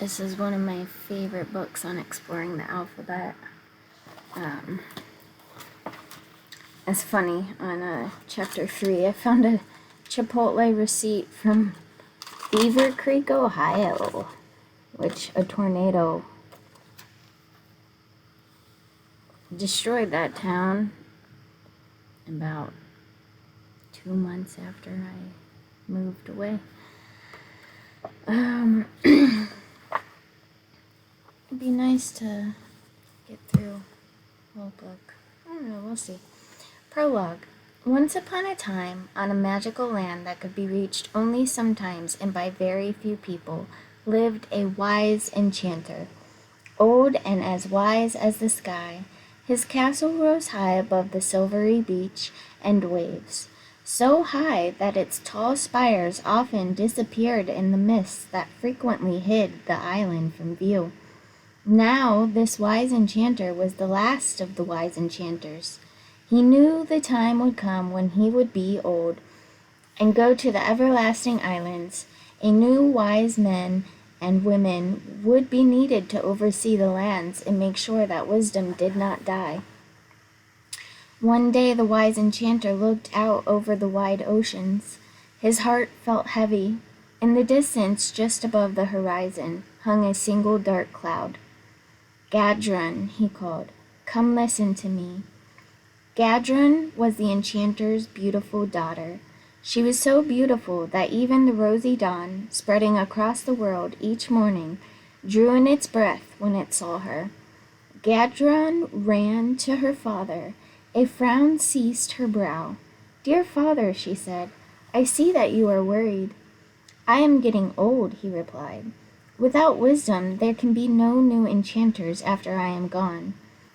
This is one of my favorite books on exploring the alphabet. It's funny, on chapter 3, I found a Chipotle receipt from Beaver Creek, Ohio, which a tornado destroyed that town about 2 months after I moved away. It'd be nice to get through the whole book. I don't know, we'll see. Prologue. Once upon a time, on a magical land that could be reached only sometimes and by very few people, lived a wise enchanter. Old and as wise as the sky, his castle rose high above the silvery beach and waves, so high that its tall spires often disappeared in the mists that frequently hid the island from view. Now this wise enchanter was the last of the wise enchanters. He knew the time would come when he would be old and go to the everlasting islands. A new wise men and women would be needed to oversee the lands and make sure that wisdom did not die. One day the wise enchanter looked out over the wide oceans. His heart felt heavy. In the distance, just above the horizon, hung a single dark cloud. "Gadrun," he called, "come listen to me." Gadrun was the enchanter's beautiful daughter. She was so beautiful that even the rosy dawn, spreading across the world each morning, drew in its breath when it saw her. Gadrun ran to her father. A frown seized her brow. "Dear father," she said, "I see that you are worried." "I am getting old," he replied. "Without wisdom, there can be no new enchanters after I am gone.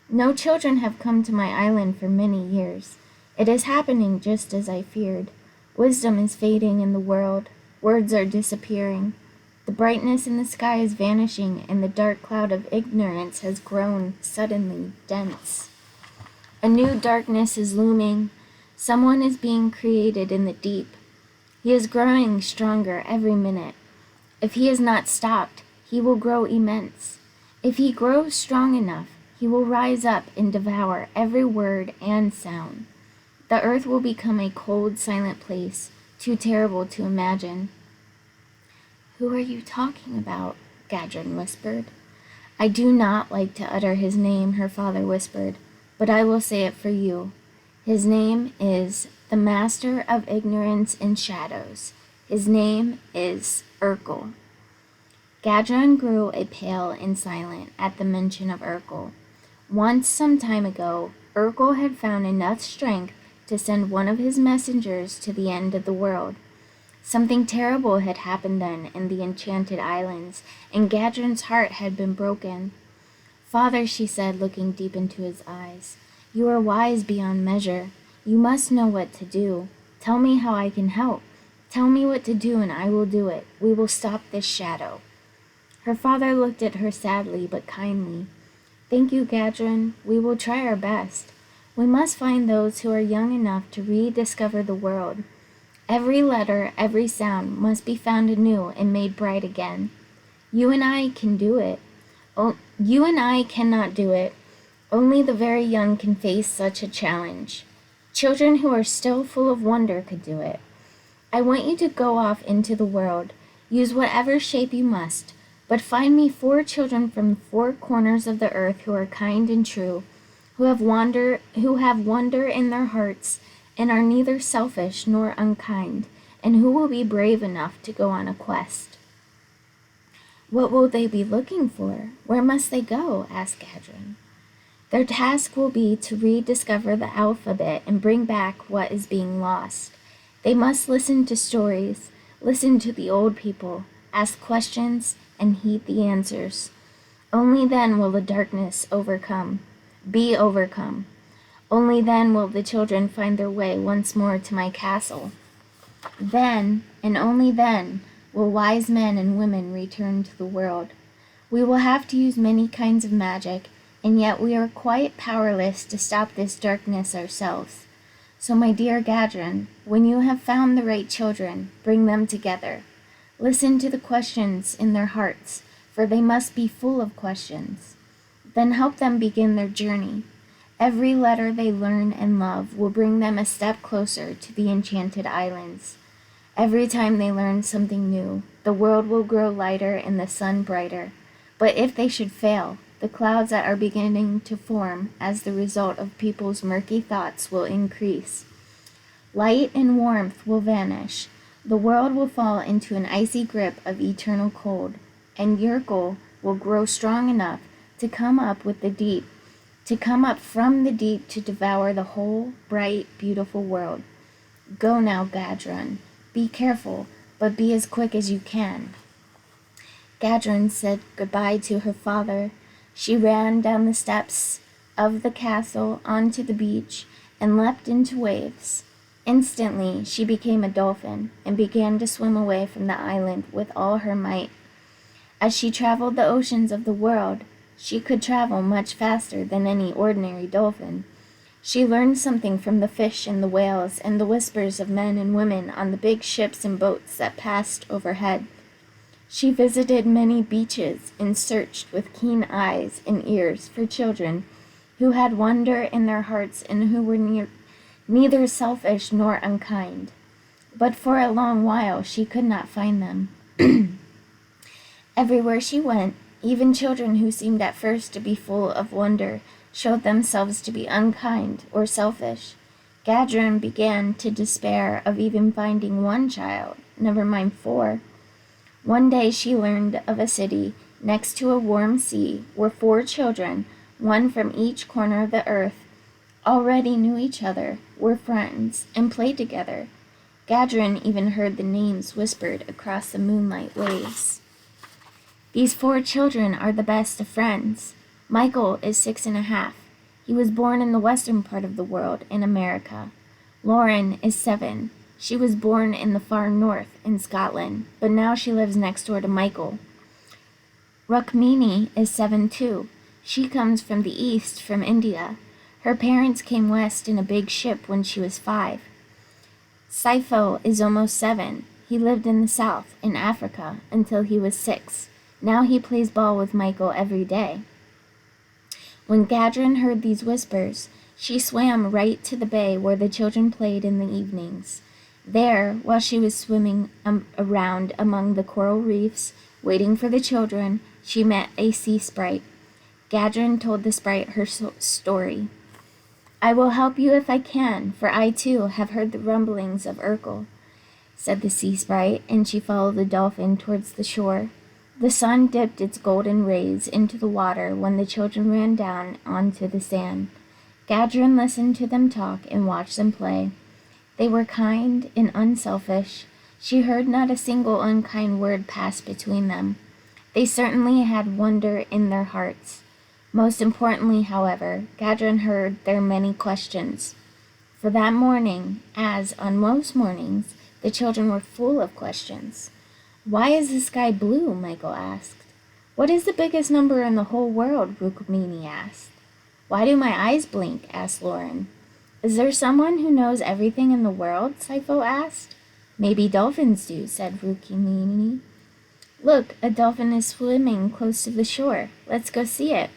No children have come to my island for many years. It is happening just as I feared. Wisdom is fading in the world. Words are disappearing. The brightness in the sky is vanishing, and the dark cloud of ignorance has grown suddenly dense. A new darkness is looming. Someone is being created in the deep. He is growing stronger every minute. If he is not stopped, he will grow immense. If he grows strong enough, he will rise up and devour every word and sound. The earth will become a cold, silent place, too terrible to imagine." "Who are you talking about?" Gadrun whispered. "I do not like to utter his name," her father whispered, "but I will say it for you. His name is the Master of Ignorance and Shadows. His name is Urkel." Gadrun grew pale and silent at the mention of Urkel. Once, some time ago, Urkel had found enough strength to send one of his messengers to the end of the world. Something terrible had happened then in the Enchanted Islands, and Gadrun's heart had been broken. "Father," she said, looking deep into his eyes, "you are wise beyond measure. You must know what to do. Tell me how I can help. Tell me what to do and I will do it. We will stop this shadow." Her father looked at her sadly but kindly. "Thank you, Gadrun. We will try our best. We must find those who are young enough to rediscover the world. Every letter, every sound must be found anew and made bright again. You and I can do it. You and I cannot do it. Only the very young can face such a challenge. Children who are still full of wonder could do it. I want you to go off into the world. Use whatever shape you must, but find me 4 children from the 4 corners of the earth who are kind and true, who have wonder in their hearts and are neither selfish nor unkind, and who will be brave enough to go on a quest." "What will they be looking for? Where must they go?" asked Gadrun. "Their task will be to rediscover the alphabet and bring back what is being lost. They must listen to stories, listen to the old people, ask questions, and heed the answers. Only then will the darkness be overcome. Only then will the children find their way once more to my castle. Then, and only then, will wise men and women return to the world. We will have to use many kinds of magic, and yet we are quite powerless to stop this darkness ourselves. So, my dear Gadrun, when you have found the right children, bring them together. Listen to the questions in their hearts, for they must be full of questions. Then help them begin their journey. Every letter they learn and love will bring them a step closer to the enchanted islands. Every time they learn something new, the world will grow lighter and the sun brighter. But if they should fail, the clouds that are beginning to form as the result of people's murky thoughts will increase. Light and warmth will vanish. The world will fall into an icy grip of eternal cold, and Yerkul will grow strong enough to come up from the deep to devour the whole bright, beautiful world. Go now, Gadron. Be careful, but be as quick as you can. Gadron said goodbye to her father. She ran down the steps of the castle onto the beach and leapt into waves. Instantly, she became a dolphin and began to swim away from the island with all her might. As she traveled the oceans of the world, she could travel much faster than any ordinary dolphin. She learned something from the fish and the whales and the whispers of men and women on the big ships and boats that passed overhead. She visited many beaches and searched with keen eyes and ears for children who had wonder in their hearts and who were neither selfish nor unkind. But for a long while she could not find them. Everywhere she went, even children who seemed at first to be full of wonder showed themselves to be unkind or selfish. Gadron began to despair of even finding one child, never mind 4. One day she learned of a city next to a warm sea where 4 children, one from each corner of the earth, already knew each other, were friends, and played together. Gadron even heard the names whispered across the moonlight waves. These 4 children are the best of friends. Michael is 6.5. He was born in the western part of the world, in America. Lauren is 7. She was born in the far north, in Scotland, but now she lives next door to Michael. Rukmini is 7 too. She comes from the east, from India. Her parents came west in a big ship when she was 5. Saipho is almost 7. He lived in the south, in Africa, until he was 6. Now he plays ball with Michael every day. When Gadron heard these whispers, she swam right to the bay where the children played in the evenings. There, while she was swimming around among the coral reefs, waiting for the children, she met a sea sprite. Gadron told the sprite her story. "I will help you if I can, for I too have heard the rumblings of Urkel," said the sea sprite, and she followed the dolphin towards the shore. The sun dipped its golden rays into the water when the children ran down onto the sand. Gadron listened to them talk and watched them play. They were kind and unselfish. She heard not a single unkind word pass between them. They certainly had wonder in their hearts. Most importantly, however, Gadron heard their many questions. For that morning, as on most mornings, the children were full of questions. "Why is the sky blue?" Michael asked. "What is the biggest number in the whole world?" Rukmini asked. "Why do my eyes blink?" asked Lauren. "Is there someone who knows everything in the world?" Saipho asked. "Maybe dolphins do," said Rukmini. "Look, a dolphin is swimming close to the shore. Let's go see it."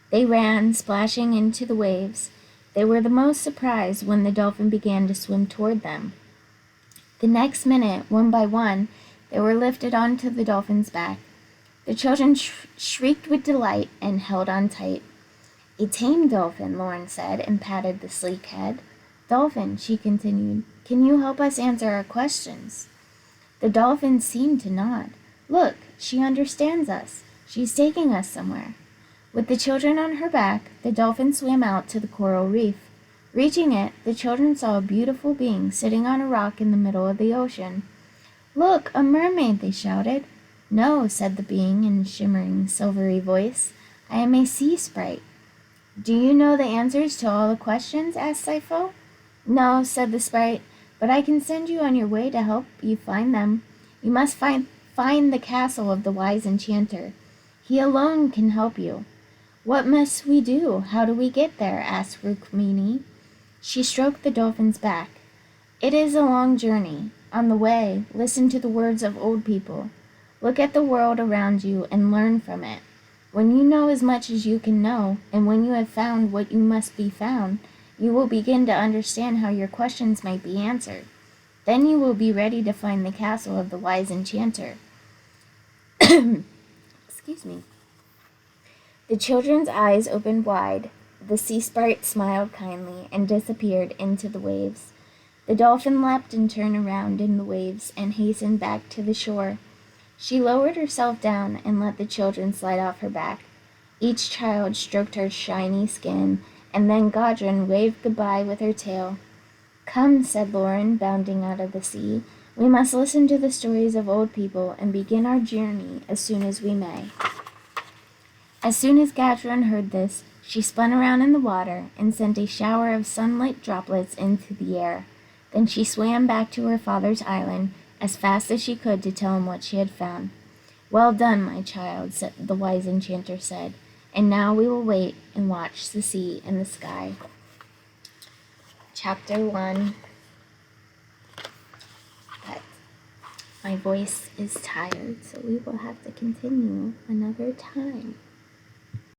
They ran, splashing into the waves. They were the most surprised when the dolphin began to swim toward them. The next minute, one by one, they were lifted onto the dolphin's back. The children shrieked with delight and held on tight. "A tame dolphin," Lauren said, and patted the sleek head. "Dolphin," she continued, "can you help us answer our questions?" The dolphin seemed to nod. "Look, she understands us. She's taking us somewhere." With the children on her back, the dolphin swam out to the coral reef. Reaching it, the children saw a beautiful being sitting on a rock in the middle of the ocean. "Look, a mermaid!" they shouted. "No," said the being in a shimmering, silvery voice. "I am a sea sprite." "Do you know the answers to all the questions?" asked Saipho. "No," said the sprite, "but I can send you on your way to help you find them. You must find the castle of the Wise Enchanter. He alone can help you." "What must we do? How do we get there?" asked Rukmini. She stroked the dolphin's back. "It is a long journey. On the way, listen to the words of old people. Look at the world around you and learn from it. When you know as much as you can know, and when you have found what you must be found, you will begin to understand how your questions might be answered. Then you will be ready to find the castle of the Wise Enchanter. Excuse me. The children's eyes opened wide. The sea sprite smiled kindly and disappeared into the waves. The dolphin leapt and turned around in the waves and hastened back to the shore. She lowered herself down and let the children slide off her back. Each child stroked her shiny skin, and then Godrun waved goodbye with her tail. Come, said Lauren, bounding out of the sea. We must listen to the stories of old people and begin our journey as soon as we may. As soon as Gudrun heard this, she spun around in the water and sent a shower of sunlight droplets into the air. Then she swam back to her father's island as fast as she could to tell him what she had found. Well done, my child, the wise enchanter said, and now we will wait and watch the sea and the sky. Chapter 1. But my voice is tired, so we will have to continue another time.